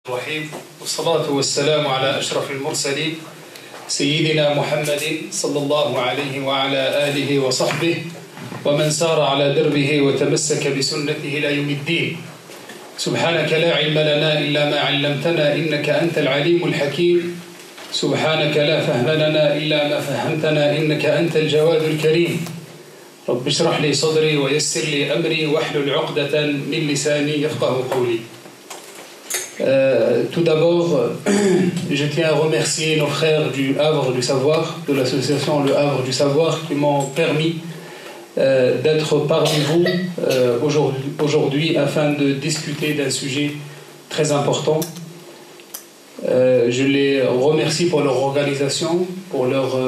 الرحيم والصلاة والسلام على أشرف المرسلين سيدنا محمد صلى الله عليه وعلى آله وصحبه ومن سار على دربه وتمسك بسنته إلى يوم الدين. سبحانك لا علم لنا إلا ما علمتنا إنك أنت العليم الحكيم. سبحانك لا فهم لنا إلا ما فهمتنا إنك أنت الجواد الكريم. رب اشرح لي صدري ويسر لي أمري واحلل عقدة من لساني يفقه قولي. Tout d'abord, je tiens à remercier nos frères du Havre du Savoir, de l'association Le Havre du Savoir, qui m'ont permis d'être parmi vous aujourd'hui afin de discuter d'un sujet très important. Je les remercie pour leur organisation, pour leur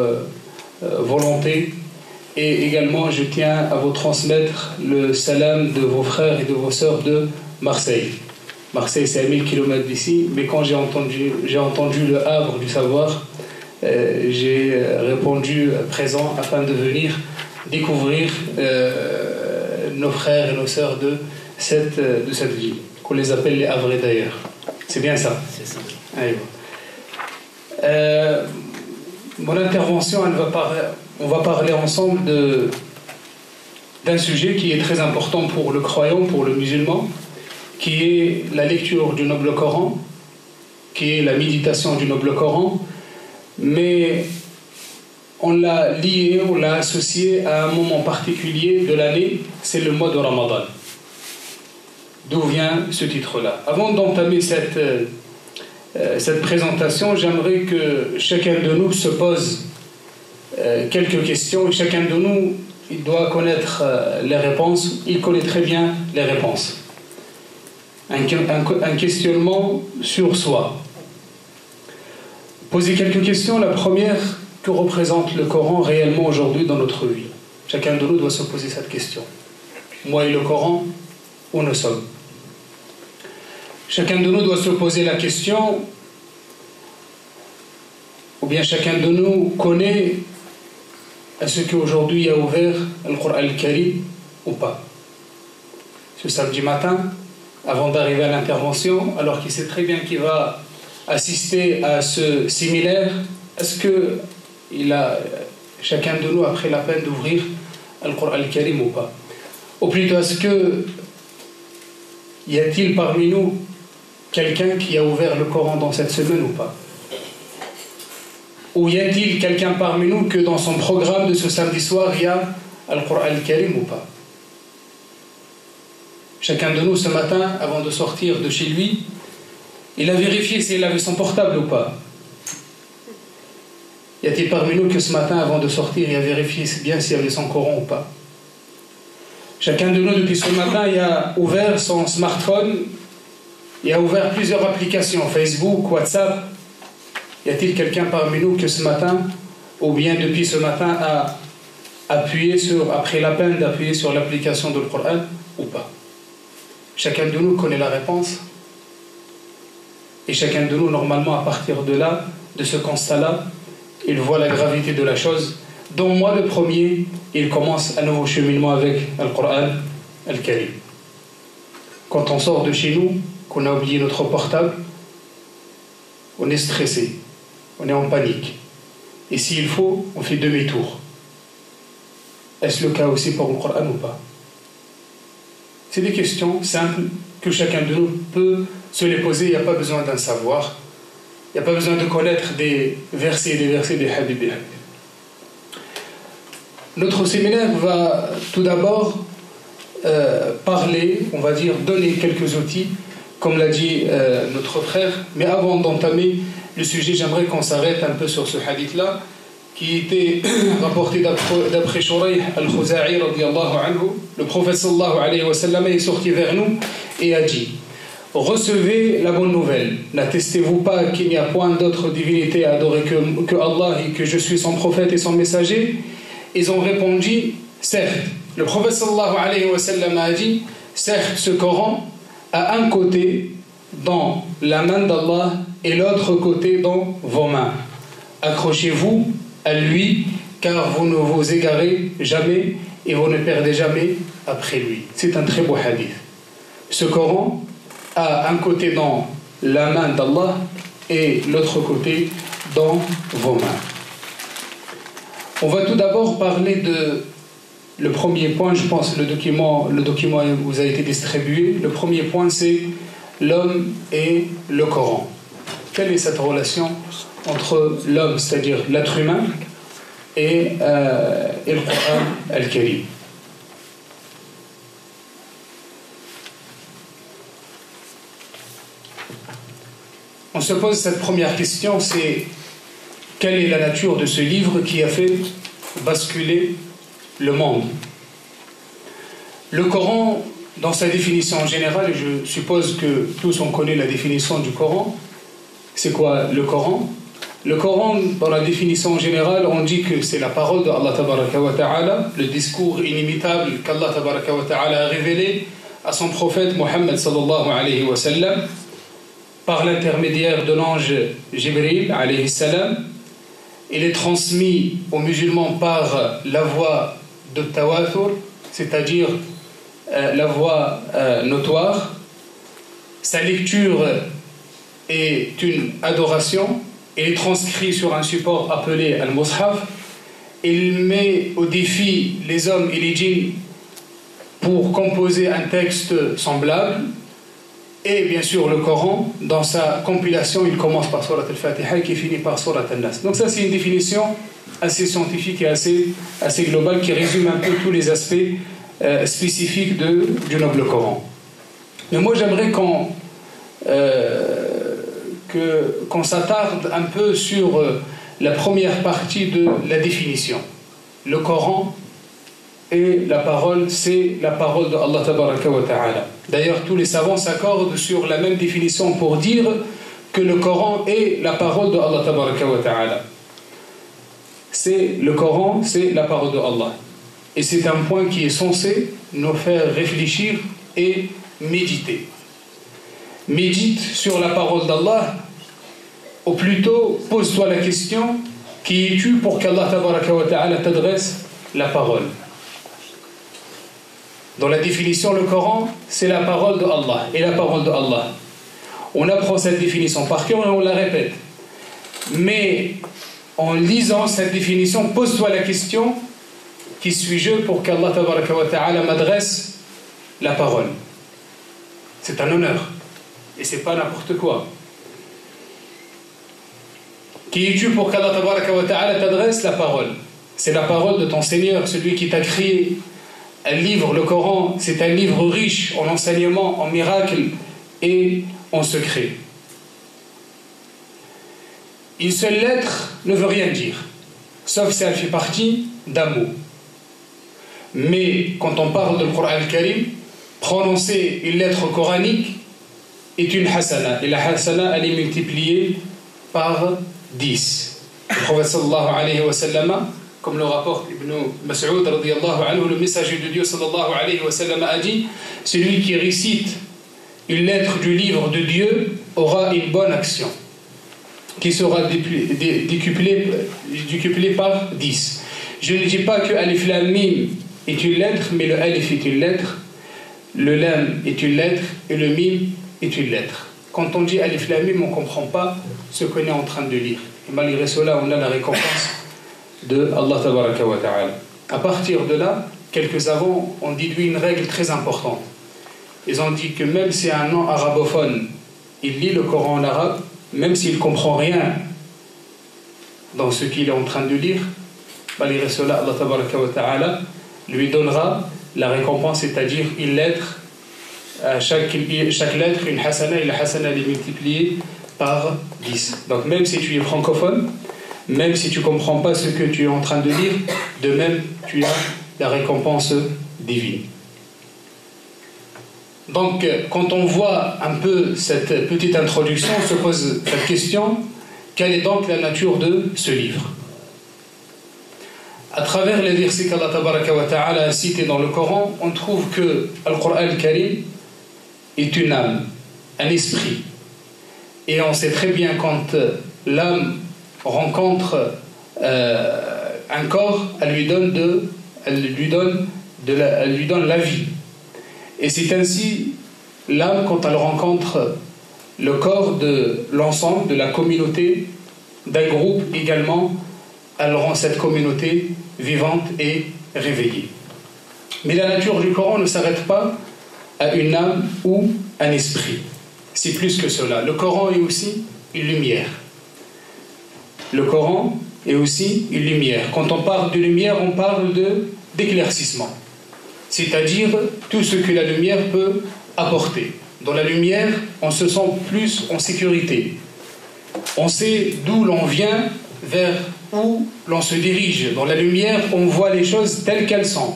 volonté, et également je tiens à vous transmettre le salam de vos frères et de vos sœurs de Marseille. Marseille, c'est à 1000 km d'ici, mais quand j'ai entendu le Havre du Savoir, j'ai répondu présent afin de venir découvrir nos frères et nos sœurs de cette ville, qu'on les appelle les Havrais d'ailleurs. C'est bien ça? C'est ça. Allez, mon intervention, on va parler ensemble d'un sujet qui est très important pour le croyant, pour le musulman, qui est la lecture du noble Coran, qui est la méditation du noble Coran, mais on l'a lié, on l'a associé à un moment particulier de l'année, c'est le mois de Ramadan. D'où vient ce titre-là? Avant d'entamer cette présentation, j'aimerais que chacun de nous se pose quelques questions, et chacun de nous, il doit connaître les réponses, il connaît très bien les réponses. Un questionnement sur soi. Poser quelques questions. La première, que représente le Coran réellement aujourd'hui dans notre vie? Chacun de nous doit se poser cette question. Moi et le Coran, où nous sommes? Chacun de nous doit se poser la question, ou bien chacun de nous connaît est-ce qu'aujourd'hui il a ouvert le Coran al-Karim ou pas? Ce samedi matin, avant d'arriver à l'intervention, alors qu'il sait très bien qu'il va assister à ce séminaire, est-ce que chacun de nous a pris la peine d'ouvrir le Coran al-Karim ou pas? Ou plutôt, y a-t-il parmi nous quelqu'un qui a ouvert le Coran dans cette semaine ou pas? Ou y a-t-il quelqu'un parmi nous que dans son programme de ce samedi soir, il y a le Coran al-Karim ou pas? Chacun de nous, ce matin, avant de sortir de chez lui, il a vérifié s'il avait son portable ou pas. Y a-t-il parmi nous que ce matin, avant de sortir, il a vérifié bien s'il avait son Coran ou pas? Chacun de nous, depuis ce matin, il a ouvert son smartphone, il a ouvert plusieurs applications, Facebook, WhatsApp. Y a-t-il quelqu'un parmi nous que ce matin, ou bien depuis ce matin, a pris la peine d'appuyer sur l'application de Coran ou pas? Chacun de nous connaît la réponse. Et chacun de nous, normalement, à partir de là, de ce constat-là, il voit la gravité de la chose. Dont moi, le premier, il commence un nouveau cheminement avec le Coran al-Karim. Quand on sort de chez nous, qu'on a oublié notre portable, on est stressé, on est en panique. Et s'il faut, on fait demi-tour. Est-ce le cas aussi pour le Coran ou pas? C'est des questions simples que chacun de nous peut se les poser. Il n'y a pas besoin d'un savoir. Il n'y a pas besoin de connaître des versets et des versets des hadiths. Notre séminaire va tout d'abord parler, on va dire, donner quelques outils, comme l'a dit notre frère. Mais avant d'entamer le sujet, j'aimerais qu'on s'arrête un peu sur ce hadith-là, qui était rapporté d'après Shuraih al-Khuza'i radiyallahu anhu. Le prophète sallallahu alayhi wa sallam est sorti vers nous et a dit: recevez la bonne nouvelle, n'attestez-vous pas qu'il n'y a point d'autre divinité à adorer que Allah et que je suis son prophète et son messager? Ils ont répondu: certes. Le prophète sallallahu alayhi wa sallam a dit: certes, ce Coran a un côté dans la main d'Allah et l'autre côté dans vos mains. Accrochez-vous à lui, car vous ne vous égarez jamais et vous ne perdez jamais après lui. C'est un très beau hadith. Ce Coran a un côté dans la main d'Allah et l'autre côté dans vos mains. On va tout d'abord parler de le premier point. Je pense que le document vous a été distribué. Le premier point, c'est l'homme et le Coran. Quelle est cette relation entre l'homme, c'est-à-dire l'être humain, et le Coran al-Karim? On se pose cette première question, c'est quelle est la nature de ce livre qui a fait basculer le monde? Le Coran, dans sa définition générale, et je suppose que tous on connaît la définition du Coran. C'est quoi le Coran? Le Coran, dans la définition générale, on dit que c'est la parole de Allah Tabaraka wa Ta'ala, le discours inimitable qu'Allah Tabaraka wa Ta'ala a révélé à son prophète Mohammed sallallahu alayhi wa sallam par l'intermédiaire de l'ange Jibril alayhi salam. Il est transmis aux musulmans par la voie de tawathur, c'est-à-dire la voie notoire. Sa lecture est une adoration. Il est transcrit sur un support appelé Al-Mushaf. Il met au défi les hommes et les djinns pour composer un texte semblable. Et bien sûr, le Coran, dans sa compilation, il commence par Surat al-Fatiha qui finit par Surat al-Nas. Donc ça, c'est une définition assez scientifique et assez globale qui résume un peu tous les aspects spécifiques du noble Coran. Mais moi, j'aimerais qu'on s'attarde un peu sur la première partie de la définition. Le Coran et la parole, c'est la parole de Allah Tabaraka wa Ta'ala. D'ailleurs, tous les savants s'accordent sur la même définition pour dire que le Coran est la parole de Allah Tabaraka wa Ta'ala. Le Coran, c'est la parole de Allah. Et c'est un point qui est censé nous faire réfléchir et méditer. Médite sur la parole d'Allah, ou plutôt pose-toi la question: qui es-tu pour qu'Allah Tabaraka wa Ta'ala t'adresse la parole? Dans la définition, le Coran, c'est la parole de Allah et la parole de Allah. On apprend cette définition par cœur et on la répète. Mais en lisant cette définition, pose-toi la question: qui suis-je pour qu'Allah Tabaraka wa Ta'ala m'adresse la parole? C'est un honneur. Et c'est pas n'importe quoi. Qui es-tu pour qu'Allah Tabaraka wa Ta'ala t'adresse la parole? C'est la parole de ton Seigneur, celui qui t'a créé. Un livre, le Coran, c'est un livre riche en enseignements, en miracles et en secrets. Une seule lettre ne veut rien dire, sauf si elle fait partie d'un mot. Mais quand on parle du Coran al-Karim, prononcer une lettre coranique est une hasana. Et la hasana, elle est multipliée par 10. Le prophète sallallahu alayhi wa sallam, comme le rapporte Ibn Mas'ud radiyallahu anhu, le messager de Dieu sallallahu alayhi wa sallam a dit: celui qui récite une lettre du livre de Dieu aura une bonne action qui sera décuplée par 10. Je ne dis pas que Alif Lam Mim est une lettre, mais le Alif est une lettre, le Lam est une lettre et le Mim est une lettre. Quand on dit Alif Lam Mim, on ne comprend pas ce qu'on est en train de lire. Et malgré cela, on a la récompense de Allah Tabaraka wa Ta'ala. À partir de là, quelques savants ont déduit une règle très importante. Ils ont dit que même si un non-arabophone, il lit le Coran en arabe, même s'il ne comprend rien dans ce qu'il est en train de lire, malgré cela, Allah Tabaraka wa Ta'ala lui donnera la récompense, c'est-à-dire une lettre, chaque lettre, une hasana, et la hasana est multipliée par 10. Donc même si tu es francophone, même si tu ne comprends pas ce que tu es en train de lire, de même tu as la récompense divine. Donc quand on voit un peu cette petite introduction, on se pose cette question: quelle est donc la nature de ce livre? À travers les versets qu'Allah Tabaraka wa Ta'ala a cités dans le Coran, on trouve que Al-Qur'an al-Karim est une âme, un esprit. Et on sait très bien quand l'âme rencontre un corps, elle lui donne la vie. Et c'est ainsi l'âme, quand elle rencontre le corps de l'ensemble, de la communauté, d'un groupe également, elle rend cette communauté vivante et réveillée. Mais la nature du Coran ne s'arrête pas à une âme ou un esprit. C'est plus que cela. Le Coran est aussi une lumière. Le Coran est aussi une lumière. Quand on parle de lumière, on parle d'éclaircissement. C'est-à-dire tout ce que la lumière peut apporter. Dans la lumière, on se sent plus en sécurité. On sait d'où l'on vient, vers où l'on se dirige. Dans la lumière, on voit les choses telles qu'elles sont.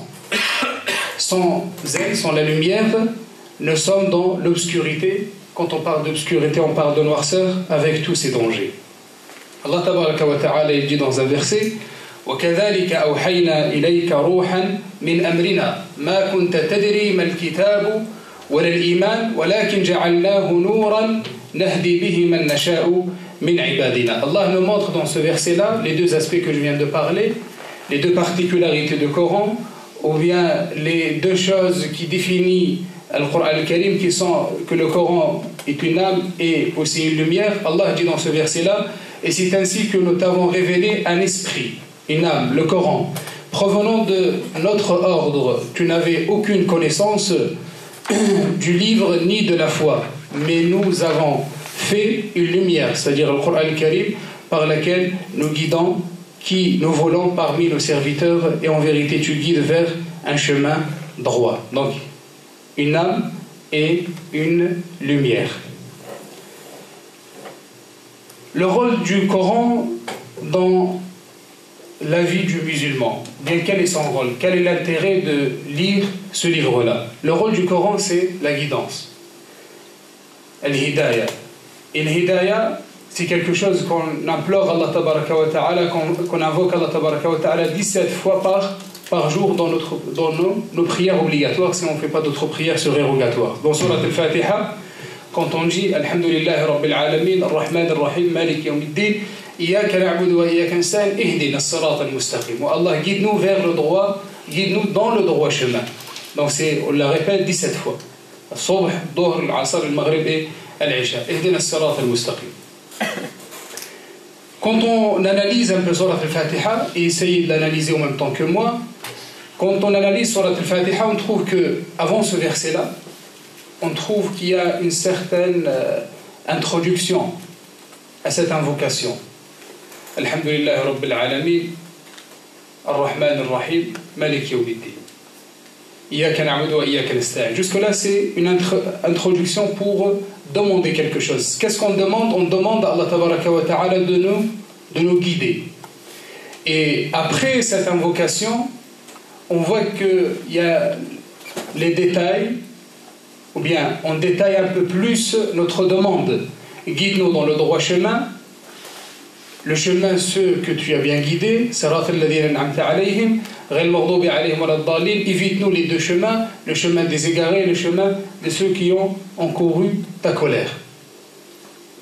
Sans elle, sans la lumière, nous sommes dans l'obscurité. Quand on parle d'obscurité, on parle de noirceur avec tous ces dangers. Allah tabaraka wa ta'ala dit dans un verset وَكَذَلِكَ أَوْحَيْنَا إِلَيْكَ رُوحًا مِنْ أَمْرِنَا مَا كُنْتَ تَدْرِي مَا الْكِتَابُ وَلَا الْإِيمَانُ وَلَكِنْ جَعَلْنَاهُ نُورًا نَهْدِي بِهِ مَنْ نَشَاءُ مِنْ عِبَادِنَا. Allah nous montre dans ce verset-là les deux aspects que je viens de parler, les deux particularités du Coran, ou bien les deux choses qui définissent le Coran al-Karim, qui sont que le Coran est une âme et aussi une lumière. Allah dit dans ce verset-là, et c'est ainsi que nous t'avons révélé un esprit, une âme, le Coran, provenant de notre ordre. Tu n'avais aucune connaissance du livre ni de la foi, mais nous avons fait une lumière, c'est-à-dire le Coran al-Karim, par laquelle nous guidons qui nous volons parmi nos serviteurs, et en vérité tu guides vers un chemin droit. Donc une âme et une lumière. Le rôle du Coran dans la vie du musulman, bien quel est son rôle? Quel est l'intérêt de lire ce livre-là? Le rôle du Coran, c'est la guidance. Al-Hidayah. Et l'Hidayah, c'est quelque chose qu'on implore Allah tabaraka wa ta'ala, qu'on invoque Allah tabaraka wa ta'ala 17 fois par jour dans nos prières obligatoires, si on ne fait pas d'autres prières surérogatoires. Dans Surat al-Fatiha, quand on dit Alhamdulillahi Rabbil Alamin, Ar-Rahman Ar-Rahim, Malik Yawmiddin, Iyaka na'budu wa iyaka nasta'in, Ihdina as-sirata al-mustaqim. Allah, guide-nous vers le droit, guide-nous dans le droit chemin. Donc on la répète 17 fois. Al-Subh, Dhuhr, Al-Asr, Al-Maghrib et Al-Isha. Ihdina as-sirata al-mustaqim. Quand on analyse un peu Surat al-Fatiha, et essayez de l'analyser en même temps que moi, quand on analyse Surat al-Fatiha, on trouve qu'avant ce verset-là, on trouve qu'il y a une certaine introduction à cette invocation. Alhamdulillahi Rabbil Alamin, Ar-Rahman Ar-Rahim, Malik Yawmiddin. Iyaka na'budu wa iyaka nasta'in. Jusque-là, c'est une introduction pour demander quelque chose. Qu'est-ce qu'on demande? On demande à Allah tabaraka wa ta'ala de nous guider. Et après cette invocation, on voit qu'il y a les détails, ou bien on détaille un peu plus notre demande. Guide-nous dans le droit chemin, le chemin ceux que tu as bien guidés, évite-nous les deux chemins, le chemin des égarés et le chemin de ceux qui ont encouru ta colère.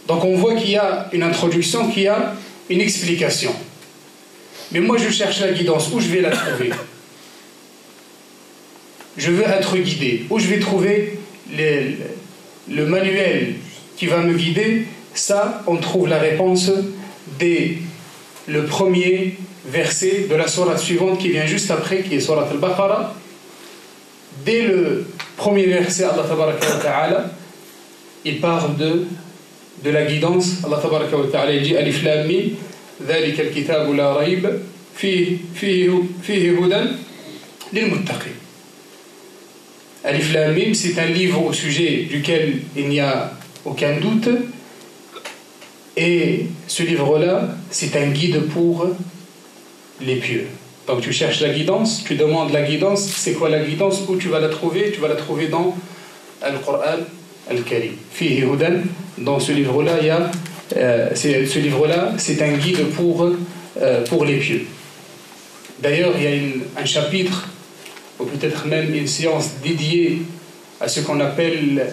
Donc on voit qu'il y a une introduction, qu'il y a une explication. Mais moi je cherche la guidance, où je vais la trouver? Je veux être guidé, où je vais trouver le manuel qui va me guider? Ça, on trouve la réponse dès le premier verset de la sourate suivante qui vient juste après, qui est sourate al-Baqarah. Dès le premier verset, Allah tabaraka wa ta'ala, il parle de la guidance. Allah tabaraka wa ta'ala dit Alif Lam Mim, Dhalika al-kitabu la rayb fihi hudan lil muttaqin. Alif Lam Mim, c'est un livre au sujet duquel il n'y a aucun doute. Et ce livre-là, c'est un guide pour les pieux. Donc tu cherches la guidance, tu demandes la guidance. C'est quoi la guidance? Où tu vas la trouver? Tu vas la trouver dans Al-Qur'an Al-Karim. Fihi hudan. Dans ce livre-là, ce livre-là, c'est un guide pour les pieux. D'ailleurs, il y a un chapitre, ou peut-être même une séance dédiée à ce qu'on appelle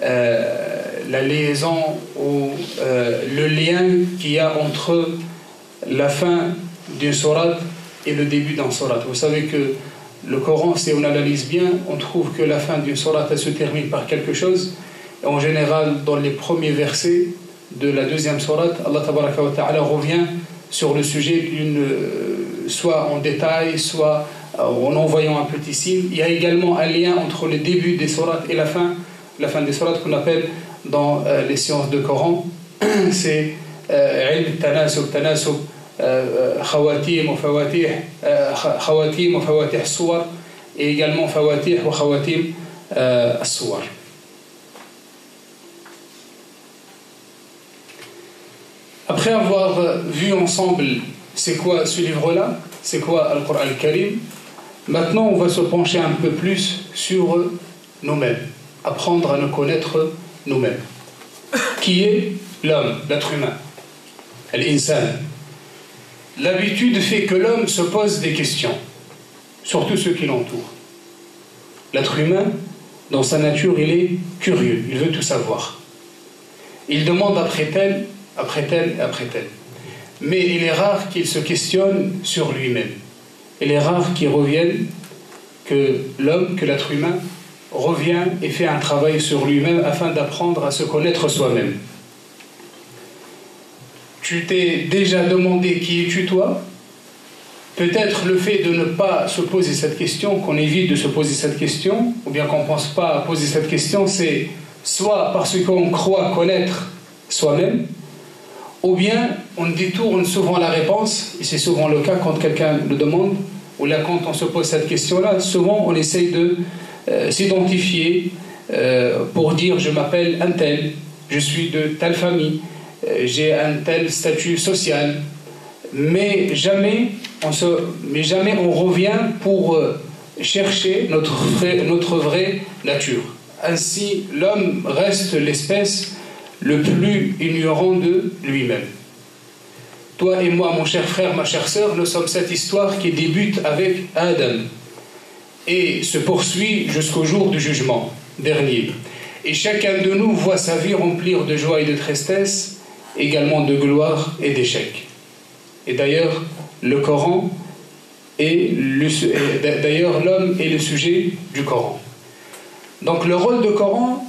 la liaison ou le lien qu'il y a entre la fin d'une sourate et le début d'une sourate. Vous savez que le Coran, si on analyse bien, on trouve que la fin d'une sourate elle se termine par quelque chose En général, dans les premiers versets de la deuxième sourate, Allah tabaraka wa ta'ala revient sur le sujet soit en détail, soit en envoyant un petit signe. Il y a également un lien entre le début des sourates et la fin des sourates qu'on appelle dans les sciences de Coran, c'est ilm tanasub, khawatim wa fawatih as-suwar, et également fawatih wa khawatim as-suwar. Après avoir vu ensemble c'est quoi ce livre-là, c'est quoi Al-Qur'an al-Karim, maintenant on va se pencher un peu plus sur nous-mêmes, apprendre à nous connaître nous-mêmes. Qui est l'homme, l'être humain, l'insan. L'habitude fait que l'homme se pose des questions, surtout ceux qui l'entourent. L'être humain, dans sa nature, il est curieux, il veut tout savoir. Il demande après tel, après tel et après tel. Mais il est rare qu'il se questionne sur lui-même. Il est rare qu'il revienne, que l'homme, que l'être humain revient et fait un travail sur lui-même afin d'apprendre à se connaître soi-même. Tu t'es déjà demandé qui es-tu toi? Peut-être le fait de ne pas se poser cette question, qu'on évite de se poser cette question, ou bien qu'on ne pense pas à poser cette question, c'est soit parce qu'on croit connaître soi-même, ou bien on détourne souvent la réponse, et c'est souvent le cas quand quelqu'un le demande, ou là quand on se pose cette question-là, souvent on essaye de s'identifier pour dire je m'appelle un tel, je suis de telle famille, j'ai un tel statut social, mais jamais on revient pour chercher notre vraie nature. Ainsi, l'homme reste l'espèce le plus ignorant de lui-même. Toi et moi, mon cher frère, ma chère sœur, nous sommes cette histoire qui débute avec Adam et se poursuit jusqu'au jour du jugement dernier. Et chacun de nous voit sa vie remplir de joie et de tristesse, également de gloire et d'échec. Et d'ailleurs, le Coran d'ailleurs, l'homme est le sujet du Coran. Donc le rôle du Coran,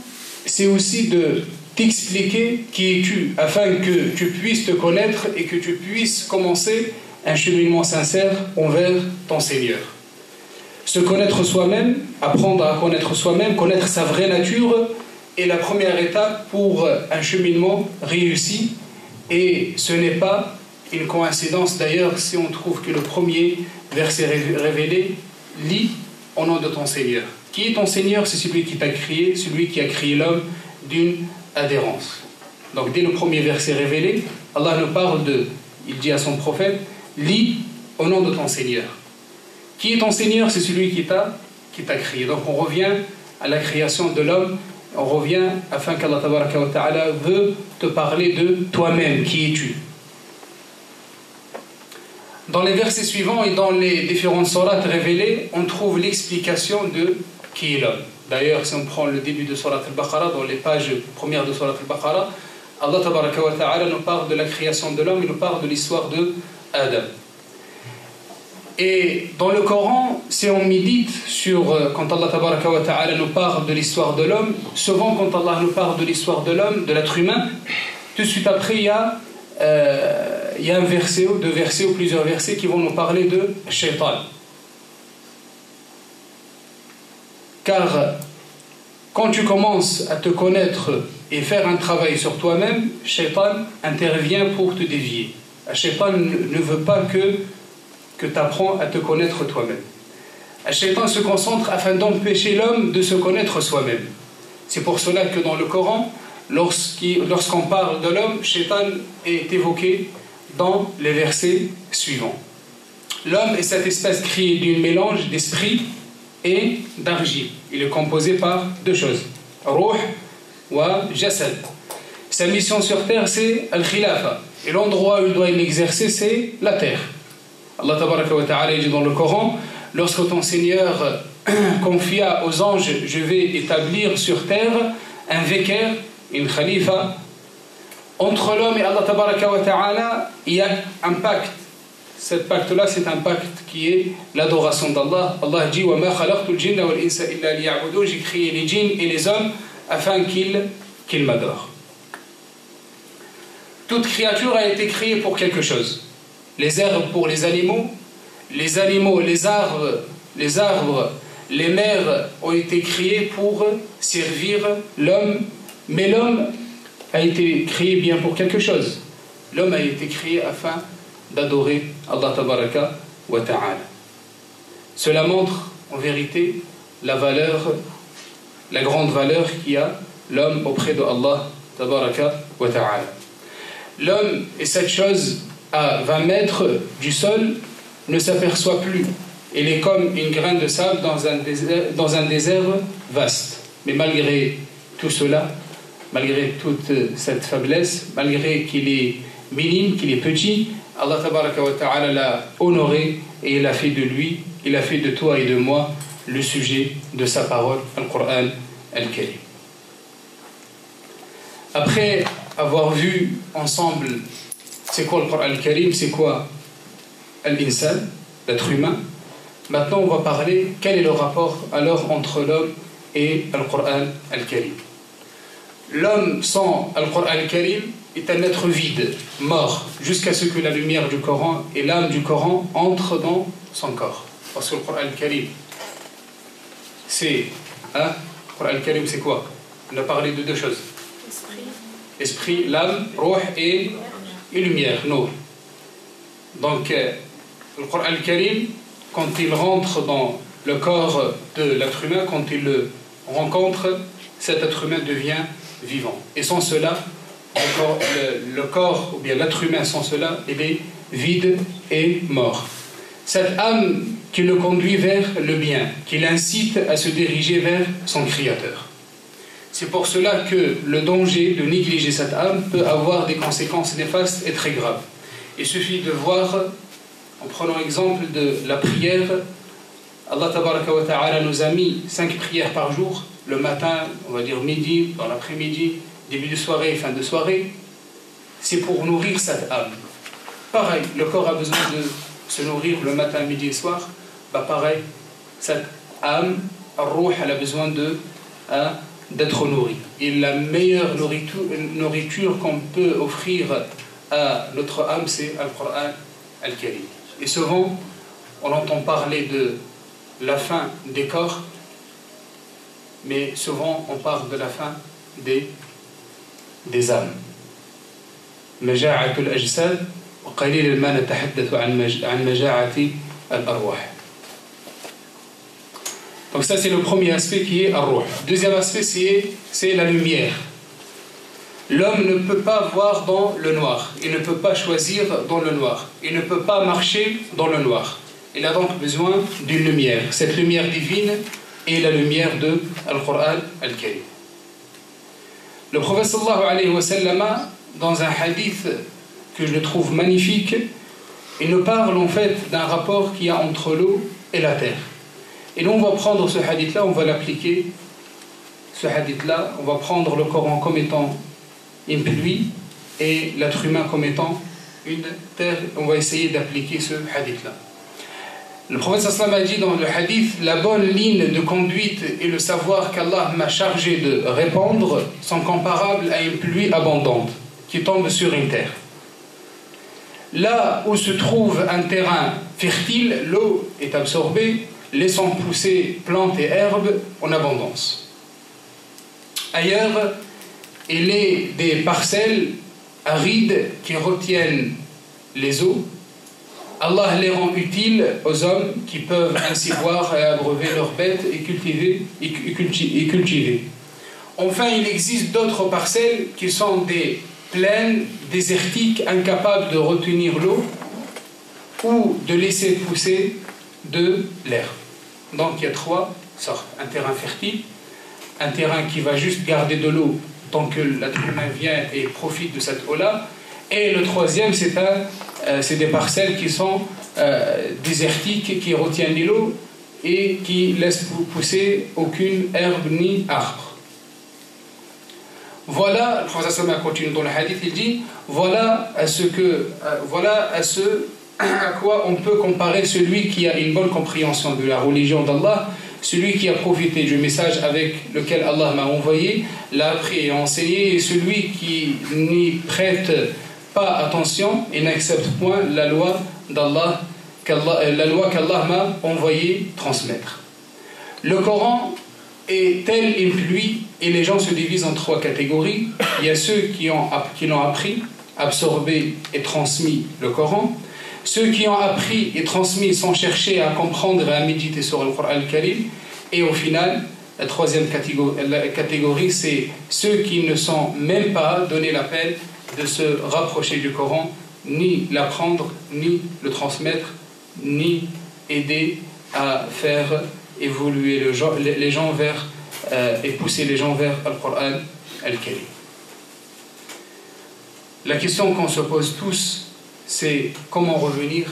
c'est aussi de t'expliquer qui es-tu, afin que tu puisses te connaître et que tu puisses commencer un cheminement sincère envers ton Seigneur. Se connaître soi-même, apprendre à connaître soi-même, connaître sa vraie nature est la première étape pour un cheminement réussi. Et ce n'est pas une coïncidence d'ailleurs si on trouve que le premier verset révélé lit au nom de ton Seigneur. Qui est ton Seigneur? C'est celui qui t'a créé, celui qui a créé l'homme d'une adhérence. Donc dès le premier verset révélé, Allah nous parle il dit à son prophète, lis au nom de ton Seigneur. Qui est ton Seigneur? C'est celui qui t'a créé. Donc on revient à la création de l'homme, on revient afin qu'Allah tabaraka wa ta'ala veut te parler de toi-même, qui es-tu? Dans les versets suivants et dans les différentes sourates révélées, on trouve l'explication de qui est l'homme. D'ailleurs, si on prend le début de Surat al-Baqarah, dans les pages premières de Surat al-Baqarah, Allah tabaraka wa ta'ala nous parle de la création de l'homme, il nous parle de l'histoire de Adam. Et dans le Coran, si on médite sur quand Allah tabaraka wa ta'ala nous parle de l'histoire de l'homme, souvent quand Allah nous parle de l'histoire de l'homme, de l'être humain, tout de suite après il y a un verset ou deux versets ou plusieurs versets qui vont nous parler de Shaitan. Car quand tu commences à te connaître et faire un travail sur toi-même, Shaitan intervient pour te dévier. Shaitan ne veut pas que tu apprends à te connaître toi-même. Shaitan se concentre afin d'empêcher l'homme de se connaître soi-même. C'est pour cela que dans le Coran, lorsqu'on parle de l'homme, Shaitan est évoqué dans les versets suivants. L'homme est cette espèce créée d'un mélange d'esprit et d'argile. Il est composé par deux choses, Ruh wa Jasad. Sa mission sur terre, c'est Al-Khilafa. Et l'endroit où il doit l'exercer, c'est la terre. Allah tabaraka wa ta'ala dit dans le Coran, lorsque ton Seigneur confia aux anges, je vais établir sur terre un vicaire, une khalifa, entre l'homme et Allah tabaraka wa ta'ala, il y a un pacte. Ce pacte-là, c'est un pacte qui est l'adoration d'Allah. Allah dit « Wa ma khalaqtul jinna wal insa illa liya'budun » J'ai créé les djinns et les hommes afin qu'ils qu'il m'adore. Toute créature a été créée pour quelque chose. Les herbes pour les animaux, les arbres, les mers ont été créés pour servir l'homme, mais l'homme a été créé bien pour quelque chose. L'homme a été créé afin d'adorer Allah Tabaraka wa Ta'ala. Cela montre en vérité la grande valeur qu'il a l'homme auprès de Allah Tabaraka wa Ta'ala. L'homme est cette chose à 20 mètres du sol, ne s'aperçoit plus. Il est comme une graine de sable dans un désert vaste. Mais malgré tout cela, malgré toute cette faiblesse, malgré qu'il est minime, qu'il est petit, Allah Tabaraka wa Ta'ala l'a honoré et il a fait de lui, il a fait de toi et de moi le sujet de sa parole, Al-Qur'an Al-Karim. Après avoir vu ensemble c'est quoi le Qur'an Al-Karim, c'est quoi Al-Insan, l'être humain, maintenant on va parler quel est le rapport alors entre l'homme et Al-Qur'an Al-Karim. L'homme sans Al-Qur'an Al-Karim est un être vide, mort, jusqu'à ce que la lumière du Coran et l'âme du Coran entrent dans son corps. Parce que le Qur'an Al-Karim, c'est... le Qur'an Al-Karim, c'est quoi? On a parlé de deux choses. Esprit, l'âme, ruh et lumière, nour. Donc, le Qur'an Al-Karim, quand il rentre dans le corps de l'être humain, quand il le rencontre, cet être humain devient vivant. Et sans cela, le corps, ou bien l'être humain sans cela, il est vide et mort. Cette âme qui le conduit vers le bien, qui l'incite à se diriger vers son Créateur. C'est pour cela que le danger de négliger cette âme peut avoir des conséquences néfastes et très graves. Il suffit de voir, en prenant exemple de la prière, Allah Tabaraka wa Ta'ala nous a mis 5 prières par jour, le matin, on va dire midi, dans l'après-midi, début de soirée et fin de soirée. C'est pour nourrir cette âme. Pareil, le corps a besoin de se nourrir le matin, midi et soir. Pareil, cette âme, Ar-Ruh, elle a besoin d'être nourrie. Et la meilleure nourriture qu'on peut offrir à notre âme, c'est Al-Qur'an Al-Karim. Et souvent, on entend parler de la fin des corps, mais souvent on parle de la fin des âmes. مجاعة الأجساد وقليل ما نتحدث عن مجاعة الأرواح. Donc ça c'est le premier aspect qui est Ar-Ruh. Deuxième aspect c'est la lumière. L'homme ne peut pas voir dans le noir, il ne peut pas choisir dans le noir, il ne peut pas marcher dans le noir. Il a donc besoin d'une lumière. Cette lumière divine est la lumière de Al-Qur'an Al-Karim. Le prophète sallallahu alayhi wa sallam, dans un hadith que je trouve magnifique, il nous parle en fait d'un rapport qu'il y a entre l'eau et la terre. Et nous on va prendre ce hadith-là, on va l'appliquer. Ce hadith-là, on va prendre le Coran comme étant une pluie et l'être humain comme étant une terre. On va essayer d'appliquer ce hadith-là. Le prophète sallam a dit dans le hadith: la bonne ligne de conduite et le savoir qu'Allah m'a chargé de répandre sont comparables à une pluie abondante qui tombe sur une terre. Là où se trouve un terrain fertile, l'eau est absorbée, laissant pousser plantes et herbes en abondance. Ailleurs, il est des parcelles arides qui retiennent les eaux. Allah les rend utiles aux hommes qui peuvent ainsi boire et abreuver leurs bêtes et cultiver. Enfin, il existe d'autres parcelles qui sont des plaines désertiques, incapables de retenir l'eau ou de laisser pousser de l'herbe. Donc il y a 3 sortes. Un terrain fertile, un terrain qui va juste garder de l'eau tant que l'être humain vient et profite de cette eau-là. Et le troisième, c'est des parcelles qui sont désertiques, qui retiennent l'eau et qui laissent pousser aucune herbe ni arbre. Voilà, le prophète continue dans le hadith, il dit: voilà à ce à quoi on peut comparer celui qui a une bonne compréhension de la religion d'Allah, celui qui a profité du message avec lequel Allah m'a envoyé, l'a appris et enseigné, et celui qui n'y prête pas attention et n'accepte point la loi d'Allah, la loi qu'Allah m'a envoyé transmettre. Le Coran est telle une pluie et les gens se divisent en trois catégories. Il y a ceux qui l'ont appris, absorbé et transmis le Coran. Ceux qui ont appris et transmis sans chercher à comprendre et à méditer sur le Coran al-Karim. Et au final, la troisième catégorie, c'est ceux qui ne sont même pas donné la peine de se rapprocher du Coran, ni l'apprendre, ni le transmettre, ni aider à faire évoluer les gens vers et pousser les gens vers le Coran al-Karim. La question qu'on se pose tous, c'est comment revenir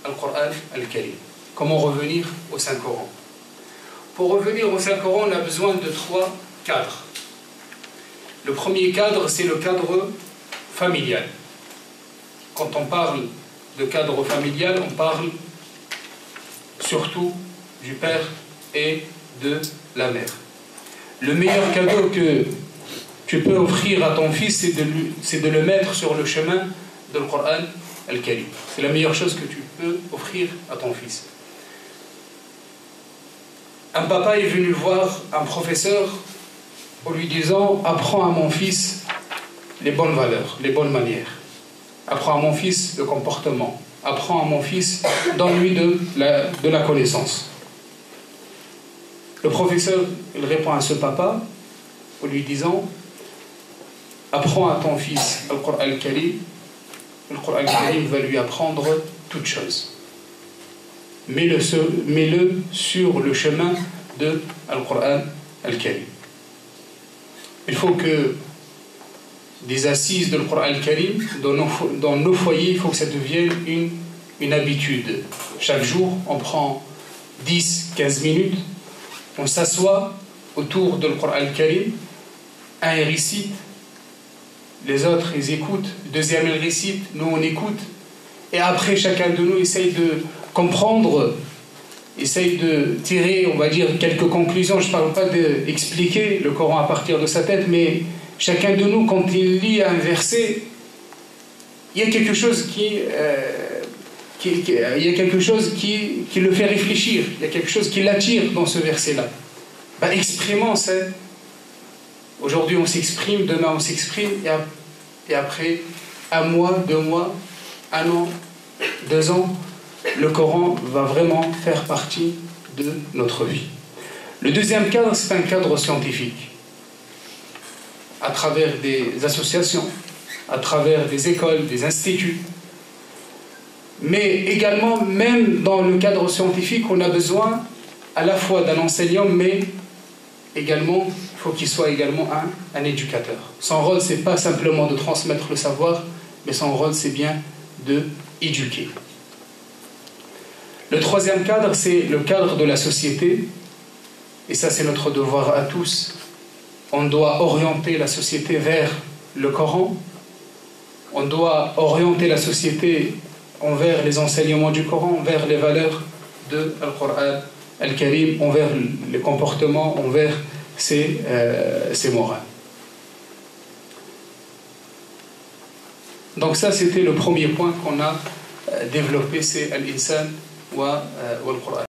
au Coran al-Karim, comment revenir au Saint-Coran. Pour revenir au Saint-Coran, on a besoin de trois cadres. Le premier cadre, c'est le cadre familial. Quand on parle de cadre familial, on parle surtout du père et de la mère. Le meilleur cadeau que tu peux offrir à ton fils, c'est de le mettre sur le chemin de le Coran al-Karim. C'est la meilleure chose que tu peux offrir à ton fils. Un papa est venu voir un professeur en lui disant « Apprends à mon fils les bonnes valeurs, les bonnes manières. Apprends à mon fils le comportement. Apprends à mon fils, donne-lui de la connaissance. » Le professeur, il répond à ce papa en lui disant « Apprends à ton fils le Coran al-Karim. Le Coran al-Karim va lui apprendre toutes choses. Mets-le sur le chemin de Al-Qur'an al-Karim. » Il faut que des assises de Al-Qur'an al-Karim dans nos foyers, il faut que ça devienne une habitude. Chaque jour, on prend 10-15 minutes, on s'assoit autour de Al-Qur'an al-Karim, un il récite, les autres ils écoutent, le deuxième il récite, nous on écoute, et après chacun de nous essaye de comprendre, essaye de tirer, on va dire, quelques conclusions. Je ne parle pas d'expliquer le Coran à partir de sa tête, mais chacun de nous, quand il lit un verset, il y a quelque chose qui le fait réfléchir, il y a quelque chose qui l'attire dans ce verset-là. Exprimons ça. Aujourd'hui on s'exprime, demain on s'exprime, et après, 1 mois, 2 mois, 1 an, 2 ans, le Coran va vraiment faire partie de notre vie. Le deuxième cadre, c'est un cadre scientifique. À travers des associations, à travers des écoles, des instituts. Mais également, même dans le cadre scientifique, on a besoin à la fois d'un enseignant, mais également, il faut qu'il soit également un éducateur. Son rôle, ce n'est pas simplement de transmettre le savoir, mais son rôle, c'est bien d'éduquer. Le troisième cadre, c'est le cadre de la société. Et ça, c'est notre devoir à tous. On doit orienter la société vers le Coran. On doit orienter la société envers les enseignements du Coran, vers les valeurs de Al-Qur'an al-Karim, envers les comportements, envers ses morales. Donc ça, c'était le premier point qu'on a développé, c'est Al-Insan wa Al-Qur'an.